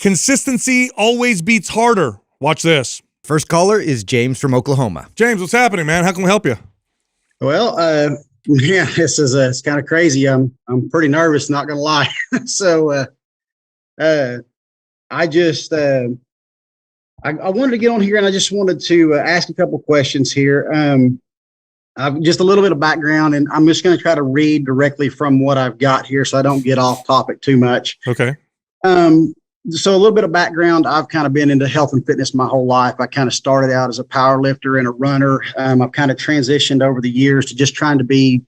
Consistency always beats harder. Watch this. First caller is James from Oklahoma. James, what's happening, man? How can we help you? Well, yeah, this is it's kind of crazy. I'm pretty nervous, not gonna lie. So I just I wanted to get on here, and I just wanted to ask a couple questions here. I've just a little bit of background, and I'm just going to try to read directly from what I've got here, so I don't get off topic too much. Okay. So a little bit of background. I've kind of been into health and fitness my whole life. I kind of started out as a power lifter and a runner. I've kind of transitioned over the years to just trying to be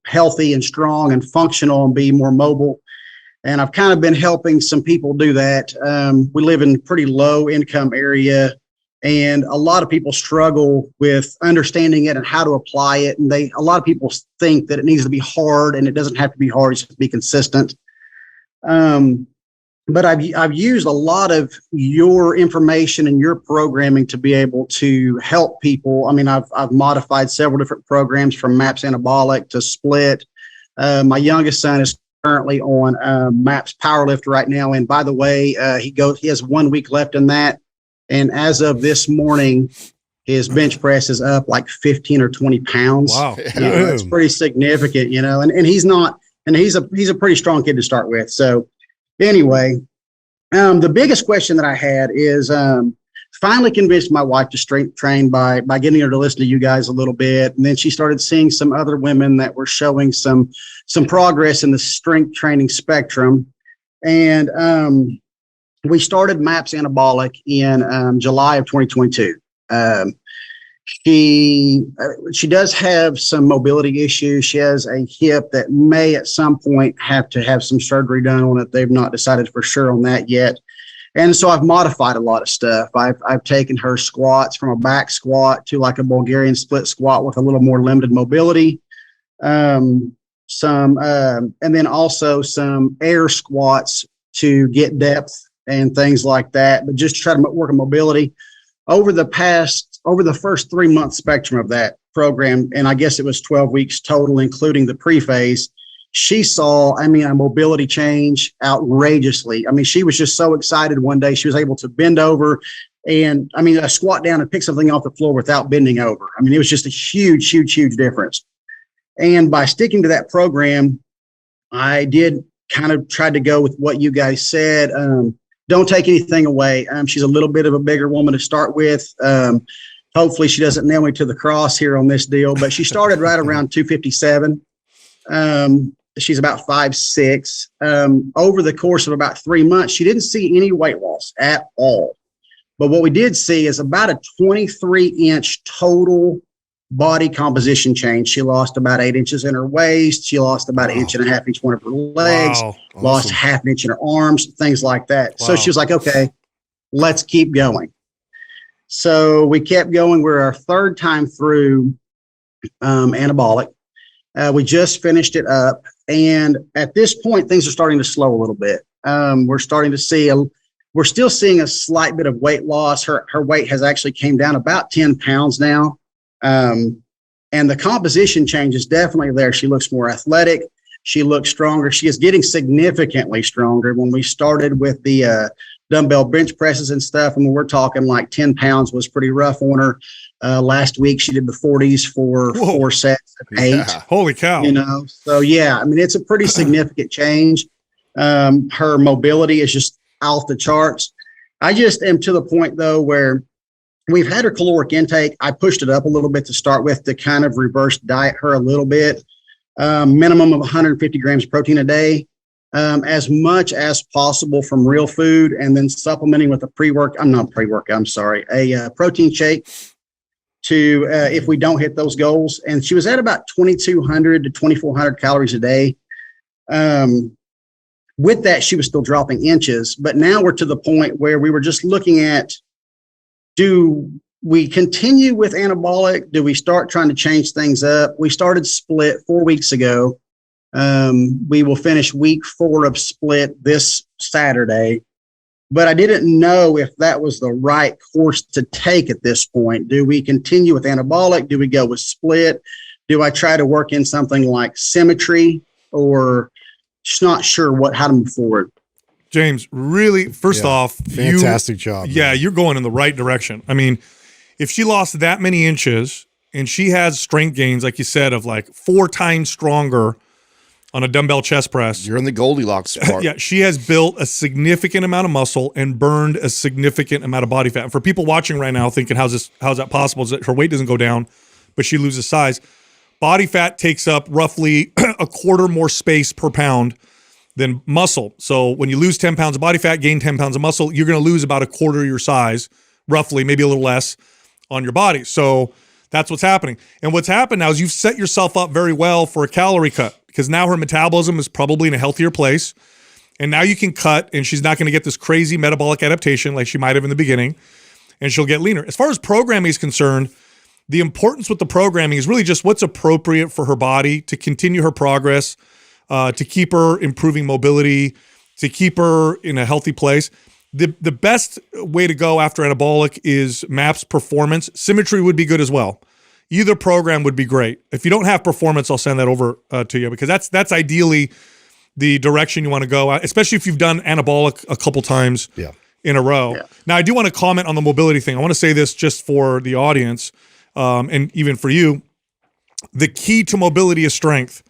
healthy and strong and functional and be more mobile. And I've kind of been helping some people do that. We live in a pretty low income area, and a lot of people struggle with understanding it and how to apply it. And a lot of people think that it needs to be hard, and it doesn't have to be hard. It's just to be consistent. But I've used a lot of your information and your programming to be able to help people. I mean, I've modified several different programs from MAPS Anabolic to Split. My youngest son is currently on MAPS Powerlift right now. And by the way, he has 1 week left in that. And as of this morning, his bench press is up like 15 or 20 pounds. Wow. It's pretty significant, and he's a pretty strong kid to start with. So anyway, the biggest question that I had is finally convinced my wife to strength train by getting her to listen to you guys a little bit. And then she started seeing some other women that were showing some progress in the strength training spectrum. And we started MAPS Anabolic in July of 2022. She does have some mobility issues. She has a hip that may at some point have to have some surgery done on it. They've not decided for sure on that yet. And so I've modified a lot of stuff. I've taken her squats from a back squat to like a Bulgarian split squat with a little more limited mobility. And then also some air squats to get depth and things like that, but just try to work on mobility. Over the first 3 month spectrum of that program, and I guess it was 12 weeks total, including the pre-phase, she saw, a mobility change outrageously. She was just so excited one day. She was able to bend over and, squat down and pick something off the floor without bending over. It was just a huge, huge, huge difference. And by sticking to that program, I did kind of try to go with what you guys said. Don't take anything away. She's a little bit of a bigger woman to start with. Hopefully she doesn't nail me to the cross here on this deal, but she started right around 257. She's about 5'6". Over the course of about 3 months, she didn't see any weight loss at all. But what we did see is about a 23-inch total body composition change. She lost about 8 inches in her waist. She lost about 1.5 inches each one of her legs, lost 0.5 inch in her arms, things like that. Wow. So she was like, okay, let's keep going. So we kept going. We're our third time through anabolic. We just finished it up. And at this point, things are starting to slow a little bit. We're starting to see we're still seeing a slight bit of weight loss. Her weight has actually came down about 10 pounds now. And the composition change is definitely there. She looks more athletic. She looks stronger. She is getting significantly stronger. When we started with the dumbbell bench presses and stuff, we're talking like 10 pounds was pretty rough on her. Last week, she did the 40s for 4 sets of 8. Yeah. Holy cow. So yeah, it's a pretty significant change. Her mobility is just off the charts. I just am to the point though, where we've had her caloric intake. I pushed it up a little bit to start with to kind of reverse diet her a little bit. Minimum of 150 grams of protein a day, as much as possible from real food, and then supplementing with a protein shake to if we don't hit those goals. And she was at about 2,200 to 2,400 calories a day. With that, she was still dropping inches, but now we're to the point where we were just looking at, do we continue with anabolic? Do we start trying to change things up? We started Split 4 weeks ago. We will finish week 4 of Split this Saturday, but I didn't know if that was the right course to take at this point. Do we continue with anabolic? Do we go with Split? Do I try to work in something like Symmetry, or just not sure how to move forward? James, really, first off, fantastic job. Yeah, man. you're going in the right direction. I mean, if she lost that many inches and she has strength gains, like you said, of like 4 times stronger on a dumbbell chest press. You're in the Goldilocks part. Yeah, she has built a significant amount of muscle and burned a significant amount of body fat. And for people watching right now thinking, how's that possible? Is that her weight doesn't go down, but she loses size. Body fat takes up roughly a quarter more space per pound than muscle. So when you lose 10 pounds of body fat, gain 10 pounds of muscle, you're going to lose about a quarter of your size, roughly, maybe a little less on your body. So that's what's happening. And what's happened now is you've set yourself up very well for a calorie cut because now her metabolism is probably in a healthier place. And now you can cut and she's not going to get this crazy metabolic adaptation like she might have in the beginning, and she'll get leaner. As far as programming is concerned, the importance with the programming is really just what's appropriate for her body to continue her progress, to keep her improving mobility, to keep her in a healthy place. The best way to go after anabolic is MAPS Performance. Symmetry would be good as well. Either program would be great. If you don't have performance, I'll send that over to you because that's ideally the direction you want to go, especially if you've done anabolic a couple times in a row. Yeah. Now, I do want to comment on the mobility thing. I want to say this just for the audience and even for you. The key to mobility is strength.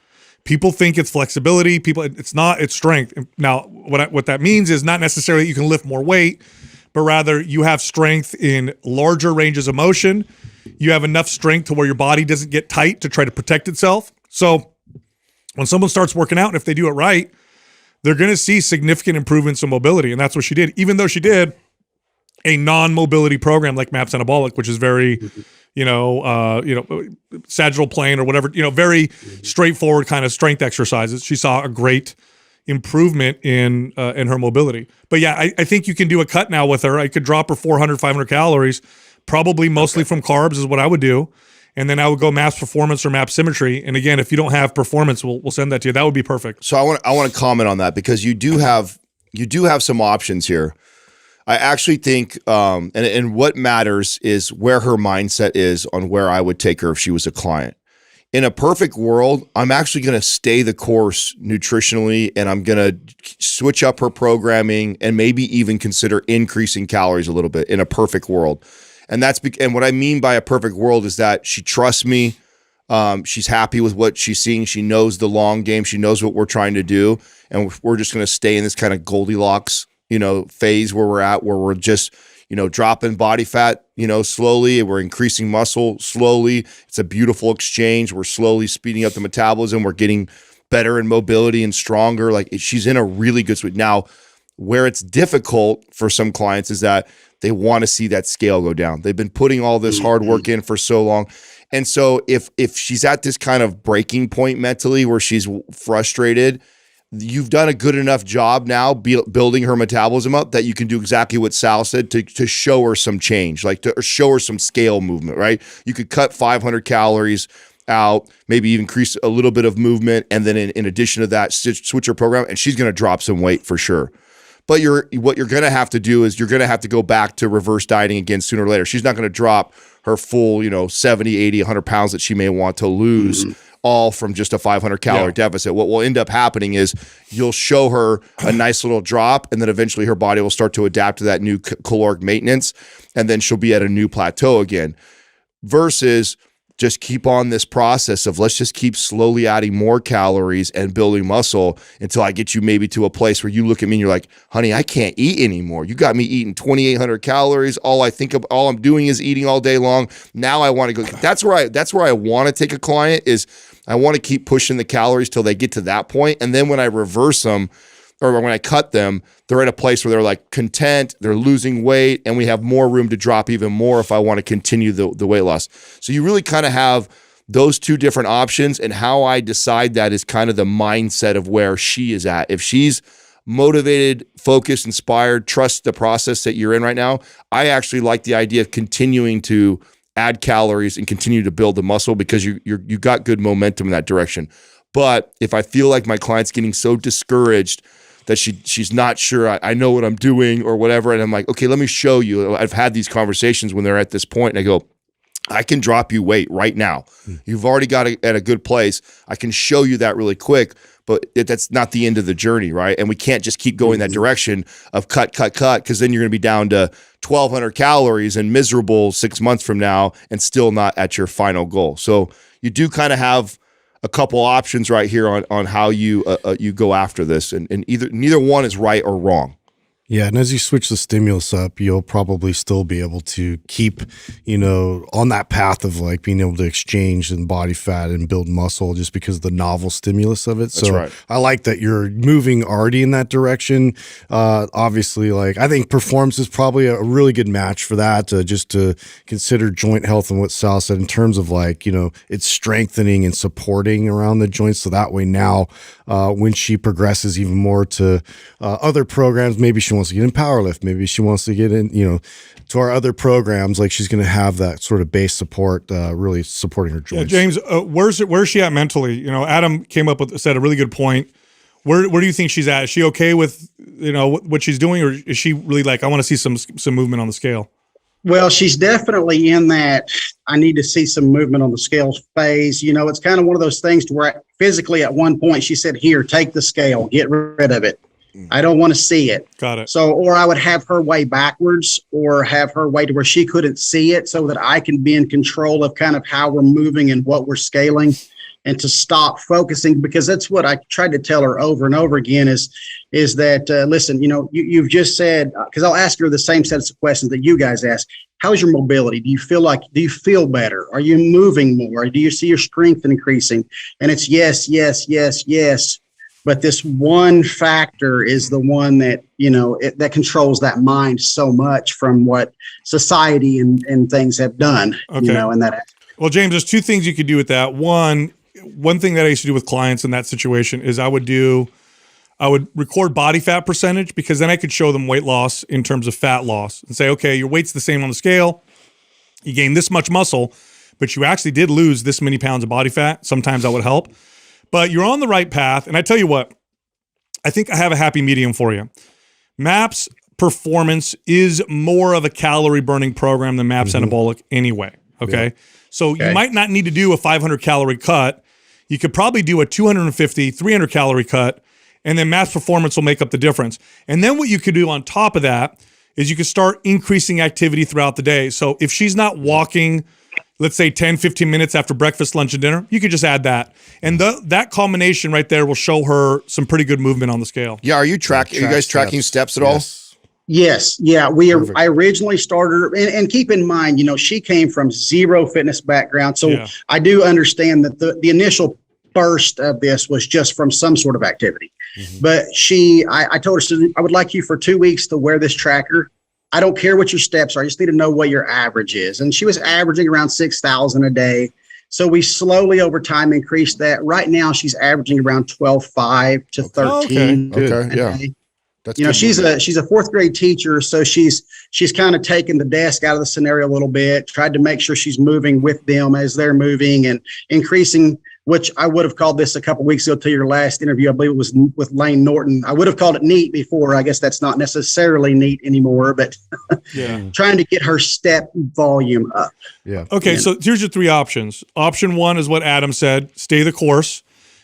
People think it's flexibility. It's not. It's strength. Now, what that means is not necessarily that you can lift more weight, but rather you have strength in larger ranges of motion. You have enough strength to where your body doesn't get tight to try to protect itself. So when someone starts working out, and if they do it right, they're going to see significant improvements in mobility, and that's what she did. Even though she did a non-mobility program like MAPS Anabolic, which is very sagittal plane or whatever, very straightforward kind of strength exercises. She saw a great improvement in her mobility. But yeah, I think you can do a cut now with her. I could drop her 400, 500 calories, probably mostly from carbs is what I would do. And then I would go MAPS Performance or MAPS Symmetry. And again, if you don't have performance, we'll send that to you. That would be perfect. So I want to comment on that because you do have some options here. I actually think, and what matters is where her mindset is on where I would take her if she was a client. In a perfect world, I'm actually going to stay the course nutritionally, and I'm going to switch up her programming and maybe even consider increasing calories a little bit in a perfect world. And and what I mean by a perfect world is that she trusts me. She's happy with what she's seeing. She knows the long game. She knows what we're trying to do. And we're just going to stay in this kind of Goldilocks phase where we're at, where we're just, dropping body fat, slowly, and we're increasing muscle slowly. It's a beautiful exchange. We're slowly speeding up the metabolism. We're getting better in mobility and stronger. Like she's in a really good spot. Now, where it's difficult for some clients is that they want to see that scale go down. They've been putting all this hard work in for so long. And so if she's at this kind of breaking point mentally where she's frustrated, you've done a good enough job now building her metabolism up that you can do exactly what Sal said to show her some change, like to show her some scale movement, right? You could cut 500 calories out, maybe even increase a little bit of movement, and then in addition to that, switch your program, and she's going to drop some weight for sure. But what you're going to have to do is you're going to have to go back to reverse dieting again sooner or later. She's not going to drop her full, 70, 80, 100 pounds that she may want to lose all from just a 500 calorie deficit. What will end up happening is you'll show her a nice little drop, and then eventually her body will start to adapt to that new caloric maintenance, and then she'll be at a new plateau again. Versus just keep on this process of let's just keep slowly adding more calories and building muscle until I get you maybe to a place where you look at me and you're like, honey, I can't eat anymore. You got me eating 2,800 calories. All I'm doing is eating all day long. Now I want to go. That's where I want to take a client is I want to keep pushing the calories till they get to that point. And then when I reverse them, or when I cut them, they're at a place where they're like content, they're losing weight, and we have more room to drop even more if I want to continue the weight loss. So you really kind of have those two different options, and how I decide that is kind of the mindset of where she is at. If she's motivated, focused, inspired, trust the process that you're in right now, I actually like the idea of continuing to add calories and continue to build the muscle because you got good momentum in that direction. But if I feel like my client's getting so discouraged that she's not sure I know what I'm doing or whatever, and I'm like, okay, let me show you. I've had these conversations when they're at this point, and I go, I can drop you weight right now. You've already got it at a good place. I can show you that really quick, but that's not the end of the journey, right? And we can't just keep going that direction of cut, because then you're going to be down to 1,200 calories and miserable 6 months from now and still not at your final goal. So you do kind of have a couple options right here on how you go after this, and neither one is right or wrong. Yeah, and as you switch the stimulus up, you'll probably still be able to keep, on that path of like being able to exchange and body fat and build muscle just because of the novel stimulus of it. That's right. I like that you're moving already in that direction. Obviously, like I think performance is probably a really good match for that, just to consider joint health and what Sal said in terms of like, it's strengthening and supporting around the joints. So that way now, when she progresses even more to other programs, maybe she wants to get in powerlift, maybe she wants to get in, to our other programs, like she's going to have that sort of base support, really supporting her joints. Yeah, James, where's she at mentally? Adam said a really good point. Where do you think she's at? Is she okay with what she's doing, or is she really like, I want to see some movement on the scale? Well, she's definitely in that I need to see some movement on the scale phase. It's kind of one of those things to where physically at one point she said, here, take the scale, get rid of it. I don't want to see it. Got it. So, or I would have her weigh backwards or have her weigh to where she couldn't see it so that I can be in control of kind of how we're moving and what we're scaling, and to stop focusing, because that's what I tried to tell her over and over again is that, listen, you've just said, because I'll ask her the same sets of questions that you guys ask. How's your mobility? Do you feel better? Are you moving more? Do you see your strength increasing? And it's yes, yes, yes, yes. But this one factor is the one that, that controls that mind so much from what society and things have done, okay. And that. Well, James, there's two things you could do with that. One thing that I used to do with clients in that situation is I would record body fat percentage, because then I could show them weight loss in terms of fat loss and say, okay, your weight's the same on the scale. You gained this much muscle, but you actually did lose this many pounds of body fat. Sometimes that would help. But you're on the right path. And I tell you what, I think I have a happy medium for you. MAPS Performance is more of a calorie burning program than MAPS Anabolic anyway. Okay. Yeah. So you might not need to do a 500 calorie cut. You could probably do a 250, 300 calorie cut, and then MAPS Performance will make up the difference. And then what you could do on top of that is you could start increasing activity throughout the day. So if she's not walking, let's say 10, 15 minutes after breakfast, lunch, and dinner, you could just add that. And that combination right there will show her some pretty good movement on the scale. Yeah. Are you guys tracking steps at all? Yes. Yeah. I originally started, and keep in mind, she came from zero fitness background. So I do understand that the initial burst of this was just from some sort of activity. But I told her, I would like you for 2 weeks to wear this tracker. I don't care what your steps are. I just need to know what your average is. And she was averaging around 6,000 a day. So we slowly over time increased that. Right now she's averaging around 12,500 to 13. Okay. Yeah. That's she's a fourth grade teacher. So she's kind of taken the desk out of the scenario a little bit, tried to make sure she's moving with them as they're moving and increasing, which I would have called this a couple of weeks ago to your last interview. I believe it was with Lane Norton. I would have called it neat before. I guess that's not necessarily neat anymore, but trying to get her step volume up. Yeah. Okay. So here's your three options. Option one is what Adam said, stay the course.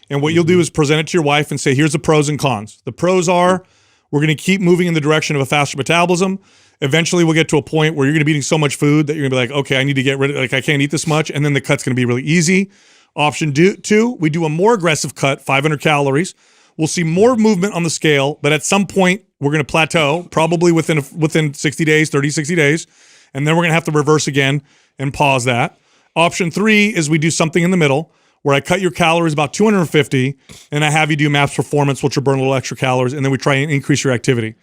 And what you'll do is present it to your wife and say, here's the pros and cons. The pros are, we're going to keep moving in the direction of a faster metabolism. Eventually we'll get to a point where you're going to be eating so much food that you're going to be like, okay, I need to get rid of, I can't eat this much. And then the cut's going to be really easy. Option two, we do a more aggressive cut, 500 calories. We'll see more movement on the scale, but at some point we're going to plateau, probably within 60 days, 30, 60 days. And then we're going to have to reverse again and pause that. Option three is we do something in the middle where I cut your calories about 250 and I have you do MAPS Performance, which will burn a little extra calories. And then we try and increase your activity.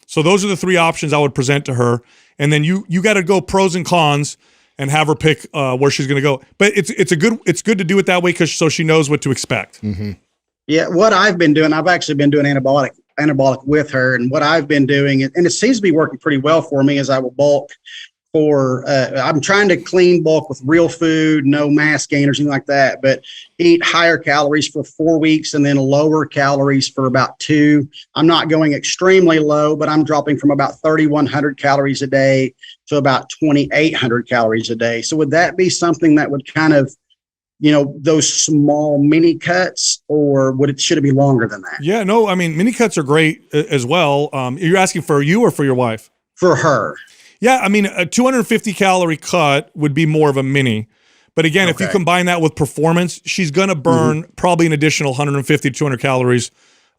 So those are the three options I would present to her. And then you got to go pros and cons and have her pick where she's going to go. But it's good to do it that way so she knows what to expect. Mm-hmm. Yeah, what I've been doing, I've actually been doing anabolic with her, and what I've been doing, and it seems to be working pretty well for me, is I will bulk I'm trying to clean bulk with real food, no mass gain or anything like that, but eat higher calories for 4 weeks and then lower calories for about 2. I'm not going extremely low, but I'm dropping from about 3,100 calories a day to about 2,800 calories a day. So would that be something that would kind of those small mini cuts, or should it be longer than that? Yeah, no, I mean, mini cuts are great as well. You're asking for you or for your wife? For her. Yeah, I mean, a 250 calorie cut would be more of a mini. But again, if you combine that with performance, she's going to burn probably an additional 150 to 200 calories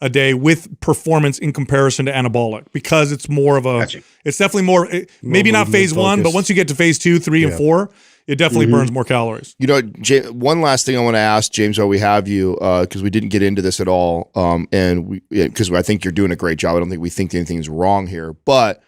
a day with performance in comparison to anabolic, because it's more of a, it's definitely more, maybe not phase one, but once you get to phase 2, 3, and 4, it definitely burns more calories. One last thing I want to ask, James, while we have you, because we didn't get into this at all, and because I think you're doing a great job. I don't think we think anything's wrong here, but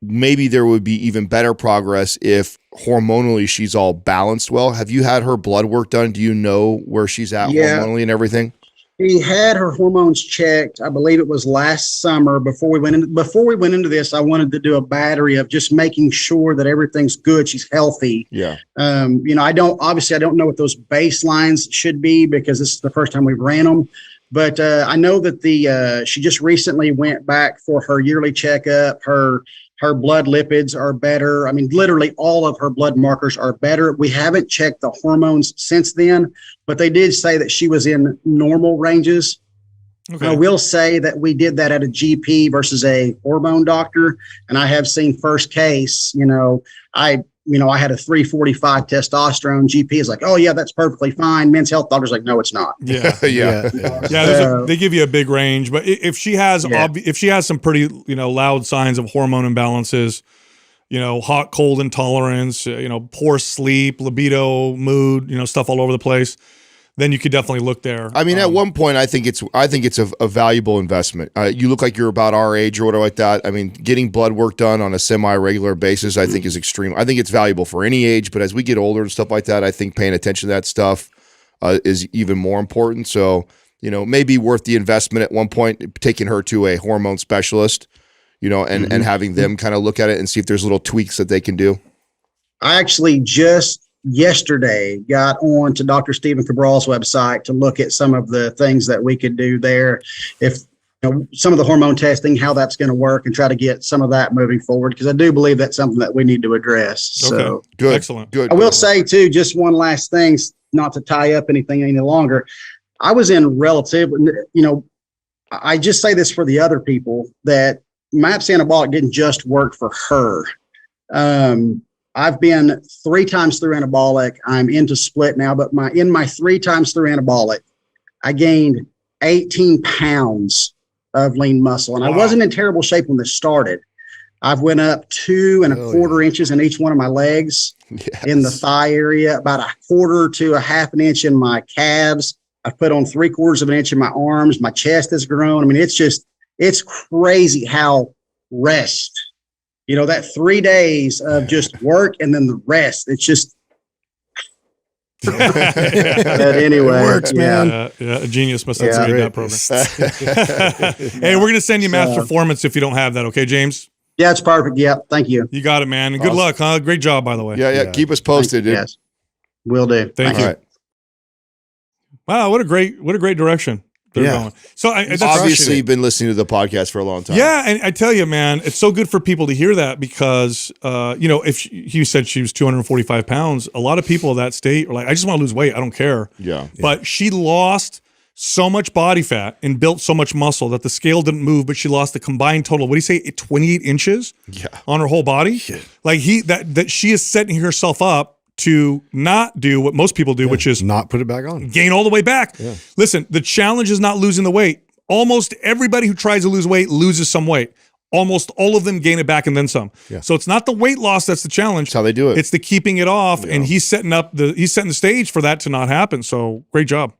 maybe there would be even better progress if hormonally she's all balanced well. Have you had her blood work done? Do you know where she's at hormonally and everything? She had her hormones checked. I believe it was last summer. Before we went into this, I wanted to do a battery of just making sure that everything's good. She's healthy. Yeah. I don't know what those baselines should be, because this is the first time we've ran them. But I know that she just recently went back for her yearly checkup. Her blood lipids are better. I mean, literally all of her blood markers are better. We haven't checked the hormones since then, but they did say that she was in normal ranges. Okay. I will say that we did that at a GP versus a hormone doctor, and I have seen first case, I had a 345 testosterone. GP is like, oh yeah, that's perfectly fine. Men's health doctor's like, no, it's not. Yeah. They give you a big range, but if she has some pretty, loud signs of hormone imbalances, hot, cold intolerance, poor sleep, libido, mood, stuff all over the place, then you could definitely look there. I mean, at one point, I think it's a valuable investment. You look like you're about our age or whatever like that. I mean, getting blood work done on a semi-regular basis, I think is extreme. I think it's valuable for any age, but as we get older and stuff like that, I think paying attention to that stuff is even more important. So, maybe worth the investment at one point, taking her to a hormone specialist, and having them kind of look at it and see if there's little tweaks that they can do. I actually just yesterday got on to Dr. Stephen Cabral's website to look at some of the things that we could do there. If some of the hormone testing, how that's going to work, and try to get some of that moving forward, because I do believe that's something that we need to address. So good. Excellent. Good. I will say too, just one last thing, not to tie up anything any longer. I was in I just say this for the other people, that MAPS Anabolic didn't just work for her. I've been 3 times through anabolic. I'm into split now, but in my 3 times through anabolic, I gained 18 pounds of lean muscle, and I wasn't in terrible shape when this started. I've went up 2 1/4 inches in each one of my legs, in the thigh area, about 1/4 to 1/2 inch in my calves. I've put on 3/4 of an inch in my arms. My chest has grown. I mean, it's crazy how rest. That 3 days of just work and then the rest, it's just. But anyway, it works, man. A genius must have created that program. Hey, we're going to send you MAPS Performance if you don't have that. Okay, James? Yeah, it's perfect. Yeah. Thank you. You got it, man. And good luck, huh? Great job, by the way. Yeah. Keep us posted, dude. Yes. Will do. Thank you. Right. Wow. What a great direction. Going. So that's obviously you've been listening to the podcast for a long time. Yeah, and I tell you, man, it's so good for people to hear that, because if you said she was 245 pounds, a lot of people of that state are like, I just want to lose weight, I don't care. Yeah. But she lost so much body fat and built so much muscle that the scale didn't move, but she lost the combined total, what do you say, 28 inches on her whole body? Yeah. Like that she is setting herself up to not do what most people do, which is not put it back on, gain all the way back. Yeah. Listen, the challenge is not losing the weight. Almost everybody who tries to lose weight loses some weight. Almost all of them gain it back and then some. Yeah. So it's not the weight loss that's the challenge. That's how they do it. It's the keeping it off, and he's setting the stage for that to not happen. So great job.